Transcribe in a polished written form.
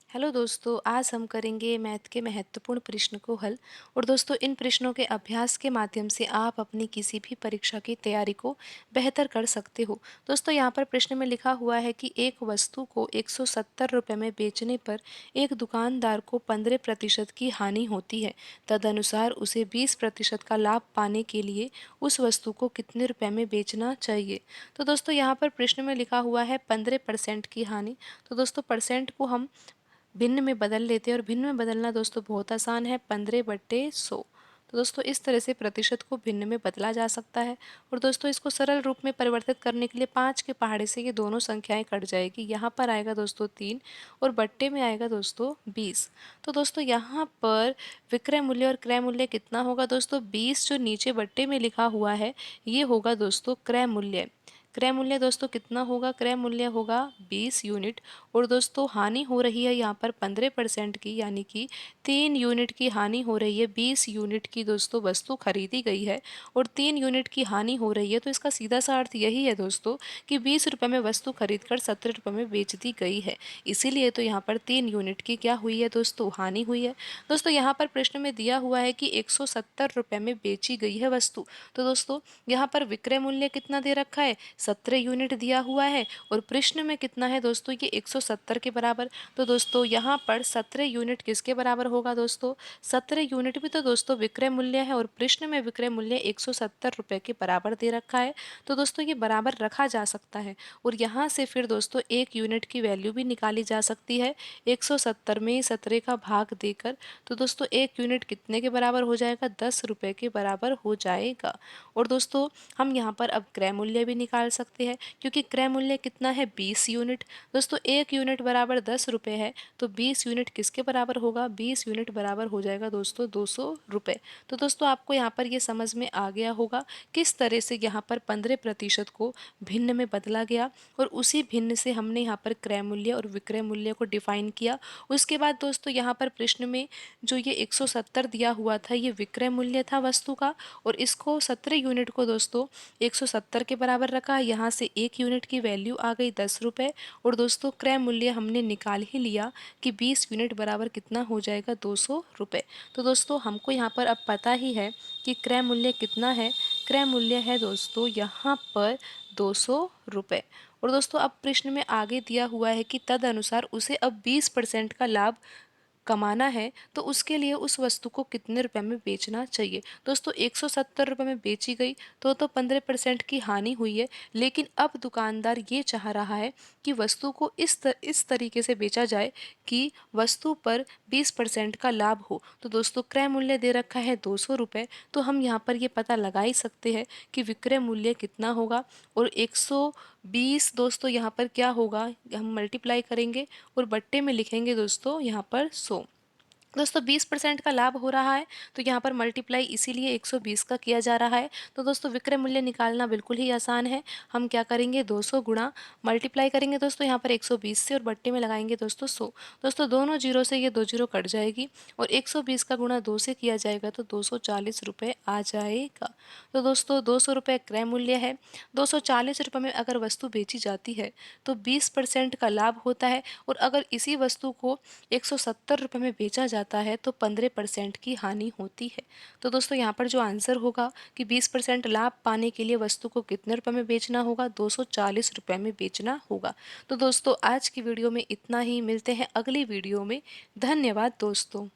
Hello दोस्तों, आज हम करेंगे मैथ के महत्वपूर्ण प्रश्न को हल। और दोस्तों, इन प्रश्नों के अभ्यास के माध्यम से आप अपनी किसी भी परीक्षा की तैयारी को बेहतर कर सकते हो। दोस्तों, यहाँ पर प्रश्न में लिखा हुआ है कि एक वस्तु को 170 रुपये में बेचने पर एक दुकानदार को 15% की हानि होती है। तदनुसार उसे 20% का लाभ पाने के लिए उस वस्तु को कितने रुपए में बेचना चाहिए। तो दोस्तों, यहाँ पर प्रश्न में लिखा हुआ है 15% की हानि। तो दोस्तों, परसेंट को हम भिन्न में बदल लेते हैं और भिन्न में बदलना दोस्तों बहुत आसान है, 15/100। तो दोस्तों, इस तरह से प्रतिशत को भिन्न में बदला जा सकता है। और दोस्तों, इसको सरल रूप में परिवर्तित करने के लिए 5 के पहाड़े से ये दोनों संख्याएं कट जाएगी। यहाँ पर आएगा दोस्तों 3 और बट्टे में आएगा दोस्तों 20। तो दोस्तों, यहाँ पर विक्रय मूल्य और क्रय मूल्य कितना होगा दोस्तों? 20 जो नीचे बट्टे में लिखा हुआ है ये होगा दोस्तों क्रय मूल्य। क्रय मूल्य दोस्तों कितना होगा? क्रय मूल्य होगा 20 यूनिट। और दोस्तों, हानि हो रही है यहाँ पर 15% की, यानी कि 3 यूनिट की हानि हो रही है। 20 यूनिट की दोस्तों वस्तु खरीदी गई है और 3 यूनिट की हानि हो रही है। तो इसका सीधा सा अर्थ यही है दोस्तों कि 20 रुपये में वस्तु खरीद कर 17 रुपये में बेच दी गई है। इसीलिए तो यहाँ पर 3 यूनिट की क्या हुई है दोस्तों? हानि हुई है। दोस्तों, यहाँ पर प्रश्न में दिया हुआ है कि 170 रुपये में बेची गई है वस्तु। तो दोस्तों, यहाँ पर विक्रय मूल्य कितना दे रखा है? 17 यूनिट दिया हुआ है। और प्रश्न में कितना है दोस्तों? ये 170 के बराबर। तो दोस्तों, यहाँ पर 17 यूनिट किसके बराबर होगा दोस्तों? 17 यूनिट भी तो दोस्तों विक्रय मूल्य है और प्रश्न में विक्रय मूल्य 170 रुपये के बराबर दे रखा है। तो दोस्तों, ये बराबर रखा जा सकता है और यहाँ से फिर दोस्तों 1 यूनिट की वैल्यू भी निकाली जा सकती है 170 में 17 का भाग देकर। तो दोस्तों, 1 यूनिट कितने के बराबर हो जाएगा? 10 रुपये के बराबर हो जाएगा। और दोस्तों, हम यहाँ पर अब क्रय मूल्य भी निकाल सकते हैं, क्योंकि क्रय मूल्य कितना है? 20 यूनिट। दोस्तों, 1 यूनिट बराबर 10 रुपये है, तो 20 यूनिट किसके बराबर होगा? 20 यूनिट बराबर हो जाएगा दोस्तों 200 रुपये। तो दोस्तों, आपको यहाँ पर ये समझ में आ गया होगा किस तरह से यहाँ पर 15% को भिन्न में बदला गया और उसी भिन्न से हमने यहाँ पर क्रय मूल्य और विक्रय मूल्य को डिफाइन किया। उसके बाद दोस्तों, यहाँ पर प्रश्न में जो ये 170 दिया हुआ था ये विक्रय मूल्य था वस्तु का, और इसको 17 यूनिट को दोस्तों 170 के बराबर रखा। यहाँ से 1 यूनिट की वैल्यू आ गई 10 रुपये। और दोस्तों, क्रय मूल्य हमने निकाल ही लिया कि 20 यूनिट बराबर कितना हो जाएगा? 200 रुपये। तो दोस्तों, हमको यहाँ पर अब पता ही है कि क्रय मूल्य कितना है। क्रय मूल्य है दोस्तों यहाँ पर 200 रुपये। और दोस्तों, अब प्रश्न में आगे दिया हुआ है कि तदनुसार उसे अब 20% का लाभ कमाना है, तो उसके लिए उस वस्तु को कितने रुपए में बेचना चाहिए। दोस्तों, 170 रुपये में बेची गई तो 15% की हानि हुई है। लेकिन अब दुकानदार ये चाह रहा है कि वस्तु को इस तरीके से बेचा जाए कि वस्तु पर 20% का लाभ हो। तो दोस्तों, क्रय मूल्य दे रखा है 200 रुपये। तो हम यहाँ पर ये पता लगा ही सकते हैं कि विक्रय मूल्य कितना होगा। और 120 दोस्तों यहाँ पर क्या होगा? हम मल्टीप्लाई करेंगे और बट्टे में लिखेंगे दोस्तों यहाँ पर 100। दोस्तों, 20% का लाभ हो रहा है, तो यहाँ पर मल्टीप्लाई इसीलिए 120 का किया जा रहा है। तो दोस्तों, विक्रय मूल्य निकालना बिल्कुल ही आसान है। हम क्या करेंगे? 200 गुणा मल्टीप्लाई करेंगे दोस्तों यहाँ पर 120 से और बट्टे में लगाएंगे दोस्तों 100। दोस्तों, दोनों जीरो से ये 2 जीरो कट जाएगी और 120 का गुणा 2 से किया जाएगा तो 240 रुपये आ जाएगा। तो दोस्तों, 200 रुपये क्रय मूल्य है। 240 रुपये में अगर वस्तु बेची जाती है तो 20% का लाभ होता है। और अगर इसी वस्तु को 170 रुपये में बेचा जाता है तो 15% की हानि होती है। तो दोस्तों, यहाँ पर जो आंसर होगा कि 20% लाभ पाने के लिए वस्तु को कितने रुपए में बेचना होगा? 240 रुपये में बेचना होगा। तो दोस्तों, आज की वीडियो में इतना ही। मिलते हैं अगली वीडियो में। धन्यवाद दोस्तों।